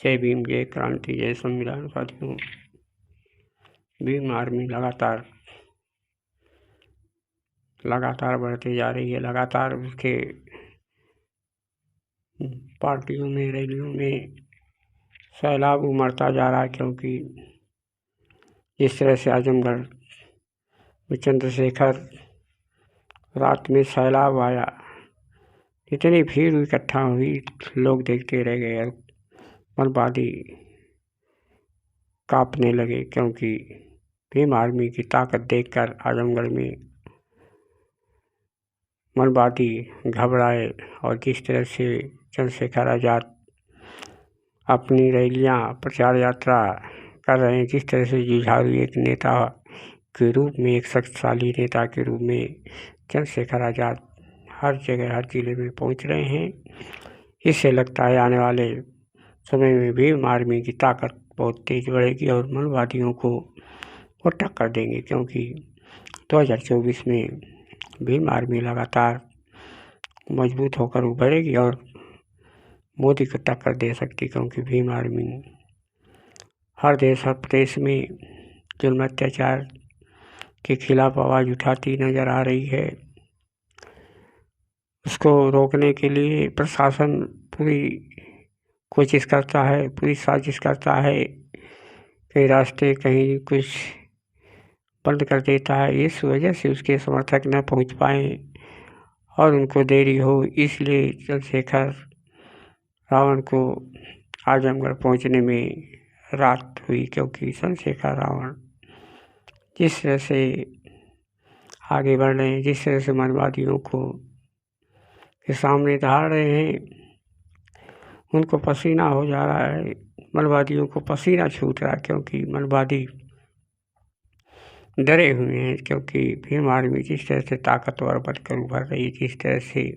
जय भीम, जय क्रांति, जय संविधान। साथियों, भीम आर्मी लगातार बढ़ती जा रही है। लगातार उसके पार्टियों में, रैलियों में सैलाब उमड़ता जा रहा है, क्योंकि जिस तरह से आजमगढ़ में चंद्रशेखर रात में सैलाब आया, इतनी भीड़ इकट्ठा हुई, लोग देखते रह गए, बर्बादी कांपने लगे, क्योंकि भीम आर्मी की ताकत देखकर आजमगढ़ में मर्बादी घबराए। और जिस तरह से चंद्रशेखर आज़ाद अपनी रैलियां, प्रचार यात्रा कर रहे हैं, जिस तरह से जुझारू एक नेता के रूप में, एक शक्तिशाली नेता के रूप में चंद्रशेखर आज़ाद हर जगह, हर जिले में पहुंच रहे हैं, इससे लगता है आने वाले समय में भीम आर्मी की ताकत बहुत तेज बढ़ेगी और मनवादियों को वो टक्कर देंगे, क्योंकि 2024 में भीम आर्मी लगातार मजबूत होकर उभरेगी और मोदी को टक्कर दे सकती, क्योंकि भीम आर्मी हर देश, हर प्रदेश में जुल्म अत्याचार के खिलाफ आवाज़ उठाती नजर आ रही है। उसको रोकने के लिए प्रशासन पूरी कोशिश करता है, पूरी साजिश करता है, कई रास्ते, कहीं कुछ बंद कर देता है। इस वजह से उसके समर्थक न पहुंच पाए और उनको देरी हो, इसलिए चंद्रशेखर रावण को आजमगढ़ पहुंचने में रात हुई, क्योंकि चंद्रशेखर रावण जिस तरह से आगे बढ़ रहे हैं, जिस तरह से मनवादियों को के सामने धार रहे हैं, उनको पसीना हो जा रहा है, मनवादियों को पसीना छूट रहा है, क्योंकि मनवादी डरे हुए हैं, क्योंकि भीम आर्मी जिस तरह से ताकतवर बनकर उभर रही है, जिस तरह से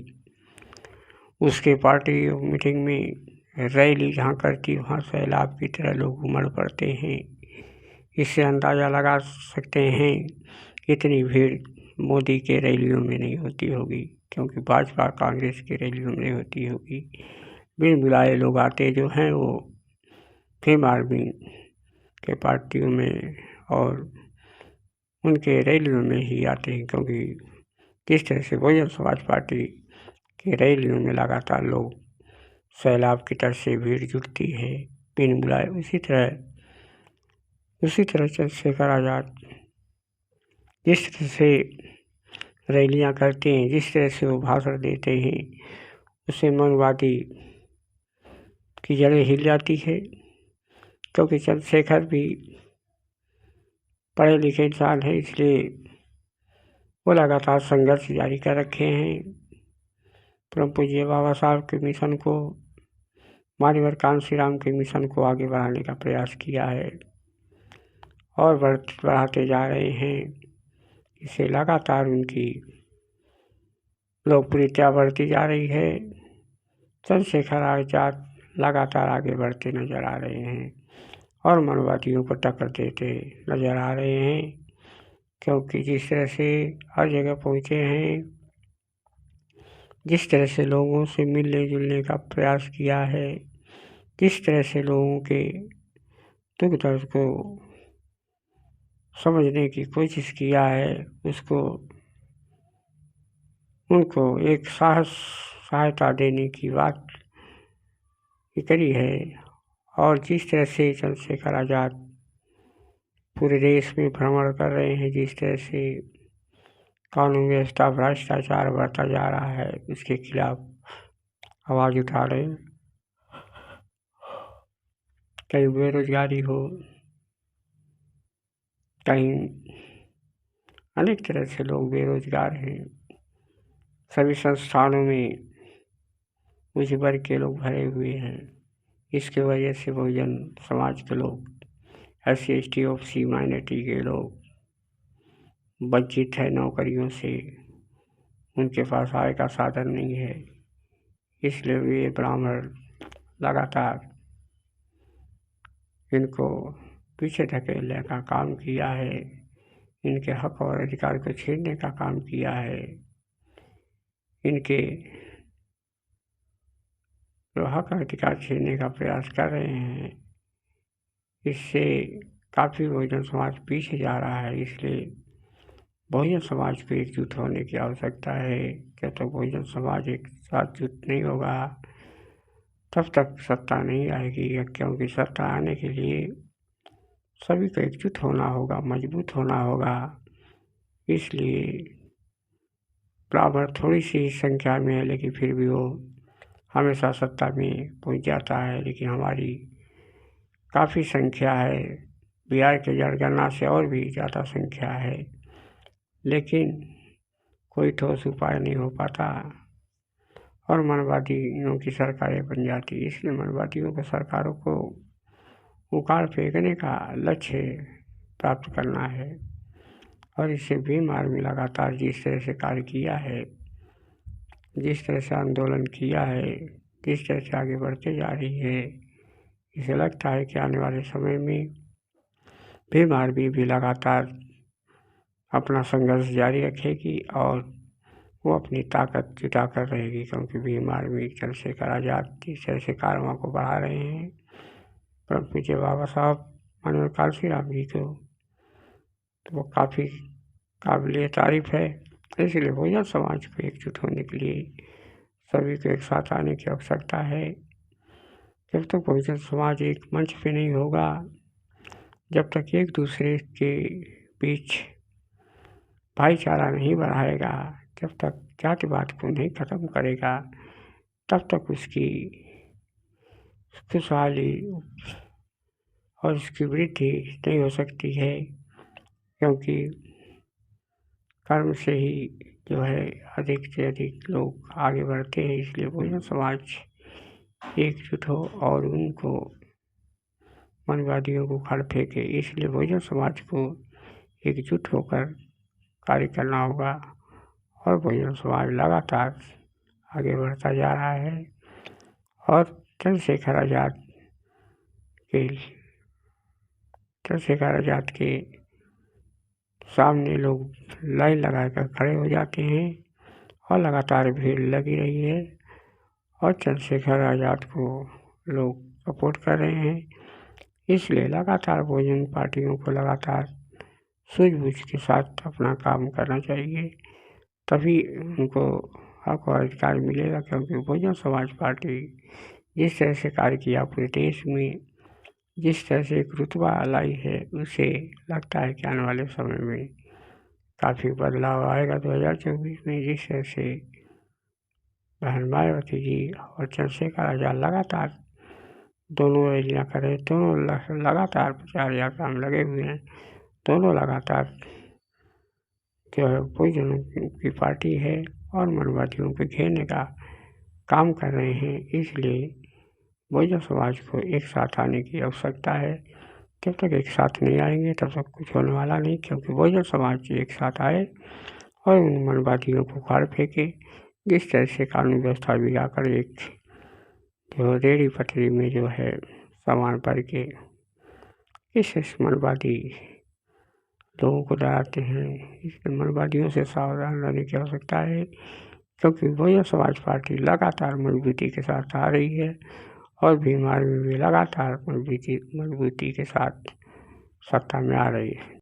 उसके पार्टी मीटिंग में रैली जहाँ करती, वहाँ सैलाब की तरह लोग उमड़ पड़ते हैं। इससे अंदाज़ा लगा सकते हैं इतनी भीड़ मोदी के रैलियों में नहीं होती होगी, क्योंकि भाजपा कांग्रेस की रैलियों में नहीं होती होगी। बिन बुलाए लोग आते जो हैं वो भीम आर्मी के पार्टियों में और उनके रैलियों में ही आते हैं, क्योंकि किस तरह से बहुजन समाज पार्टी की रैलियों में लगातार लोग सैलाब की तरह से भीड़ जुटती है बिन बुलाए। उसी तरह चंद्रशेखर आज़ाद जिस तरह से रैलियां करते हैं, जिस तरह से वो भाषण देते हैं, उससे मनवादी की जड़ें हिल जाती है, क्योंकि चंद्रशेखर भी पढ़े लिखे इंसान है, इसलिए वो लगातार संघर्ष जारी कर रखे हैं। परम पूज्य बाबा साहब के मिशन को, माननीय कान्शी राम के मिशन को आगे बढ़ाने का प्रयास किया है और बढ़ाते जा रहे हैं। इससे लगातार उनकी लोकप्रियता बढ़ती जा रही है। चंद्रशेखर आज़ाद लगातार आगे बढ़ते नजर आ रहे हैं और मनवादियों को टक्कर देते नजर आ रहे हैं, क्योंकि जिस तरह से हर जगह पहुँचे हैं, जिस तरह से लोगों से मिलने जुलने का प्रयास किया है, जिस तरह से लोगों के दुख दर्द को समझने की कोशिश किया है, उनको एक सहायता देने की बात करी है। और जिस तरह से चंद्रशेखर आज़ाद पूरे देश में भ्रमण कर रहे हैं, जिस तरह से कानून व्यवस्था भ्रष्टाचार बढ़ता जा रहा है, उसके खिलाफ आवाज़ उठा रहे हैं। कहीं बेरोजगारी हो, कहीं अनेक तरह से लोग बेरोजगार हैं। सभी संस्थानों में उच्च वर्ग के लोग भरे हुए हैं। इसके वजह से बहुजन समाज के लोग, SC ST OBC माइनॉरिटी के लोग वंचित है नौकरियों से, उनके पास आय का साधन नहीं है, इसलिए वे ब्राह्मण लगातार इनको पीछे धकेलने का काम किया है, इनके हक और अधिकार को छीनने का काम किया है, इनके जो हक अधिकार छीनने का प्रयास कर रहे हैं, इससे काफ़ी बहुजन समाज पीछे जा रहा है। इसलिए बहुजन समाज को एकजुट होने की आवश्यकता है। जब तक बहुजन समाज एक साथ जुट नहीं होगा तब तक सत्ता नहीं आएगी, क्योंकि सत्ता आने के लिए सभी को एकजुट होना होगा, मजबूत होना होगा। इसलिए बराबर थोड़ी सी संख्या में है, लेकिन फिर भी वो हमेशा सत्ता में पहुंच जाता है। लेकिन हमारी काफ़ी संख्या है, बिहार की जनगणना से और भी ज़्यादा संख्या है, लेकिन कोई ठोस उपाय नहीं हो पाता और मनवादियों की सरकारें बन जाती। इसलिए मनवादियों को सरकारों को उखाड़ फेंकने का लक्ष्य प्राप्त करना है। और इससे भीम आर्मी लगातार जिस तरह से कार्य किया है, जिस तरह से आंदोलन किया है, जिस तरह से आगे बढ़ते जा रही है, इसे लगता है कि आने वाले समय में भीम आर्मी भी लगातार अपना संघर्ष जारी रखेगी और वो अपनी ताकत जुटा कर रहेगी, क्योंकि भीम आर्मी चंद्रशेखर आज़ाद जिस तरह से कारवां को बढ़ा रहे हैं, परम पूज्य बाबा साहब माननीय कालसी राम जी को, तो वो काफ़ी काबिल तारीफ है। इसलिए बहुजन समाज को एकजुट होने के लिए सभी को एक साथ आने की आवश्यकता है। जब तक बहुजन समाज एक मंच पे नहीं होगा, जब तक एक दूसरे के बीच भाईचारा नहीं बढ़ाएगा, जब तक जातिवाद को नहीं खत्म करेगा, तब तक उसकी खुशहाली और उसकी वृद्धि नहीं हो सकती है, क्योंकि कर्म से ही जो है अधिक से अधिक लोग आगे बढ़ते हैं। इसलिए बहुजन समाज एकजुट हो और उनको मनवादियों को उखाड़ फेंके। इसलिए बहुजन समाज को एकजुट होकर कार्य करना होगा और बहुजन समाज लगातार आगे बढ़ता जा रहा है। और चंद्रशेखर आज़ाद के सामने लोग लाइन लगाकर खड़े हो जाते हैं और लगातार भीड़ लगी रही है और चंद्रशेखर आज़ाद को लोग सपोर्ट कर रहे हैं। इसलिए लगातार बहुजन पार्टियों को लगातार सूझबूझ के साथ अपना काम करना चाहिए, तभी उनको हक और अधिकार मिलेगा। क्योंकि बहुजन समाज पार्टी जिस तरह से कार्य किया पूरे देश में, जिस तरह से एक रुतबा लाई है, उसे लगता है कि आने वाले समय में काफ़ी बदलाव आएगा। 2024 में जिस तरह से बहन मायावती जी और चंद्रशेखर आज़ाद लगातार दोनों रैलियाँ कर रहे, दोनों लगातार प्रचार यात्रा में लगे हुए हैं, दोनों लगातार जो है बहुजनों की पार्टी है और मनवादियों को घेरने का काम कर रहे हैं। इसलिए बहुजन समाज को एक साथ आने की आवश्यकता है। जब तक एक साथ नहीं आएंगे तब तक कुछ होने वाला नहीं, क्योंकि बहुजन समाज एक साथ आए और उन मनवादियों को उखाड़ फेंके। जिस तरह से कानून व्यवस्था बिगाड़कर एक जो रेहड़ी पटरी में जो है सामान भर के इस मनवादी लोगों को डराते हैं, इसलिए मनवादियों से सावधान रहने की आवश्यकता है। क्योंकि बहुजन समाज पार्टी लगातार मजबूती के साथ आ रही है और भीम आर्मी भी लगातार मजबूती के साथ सत्ता में आ रही है।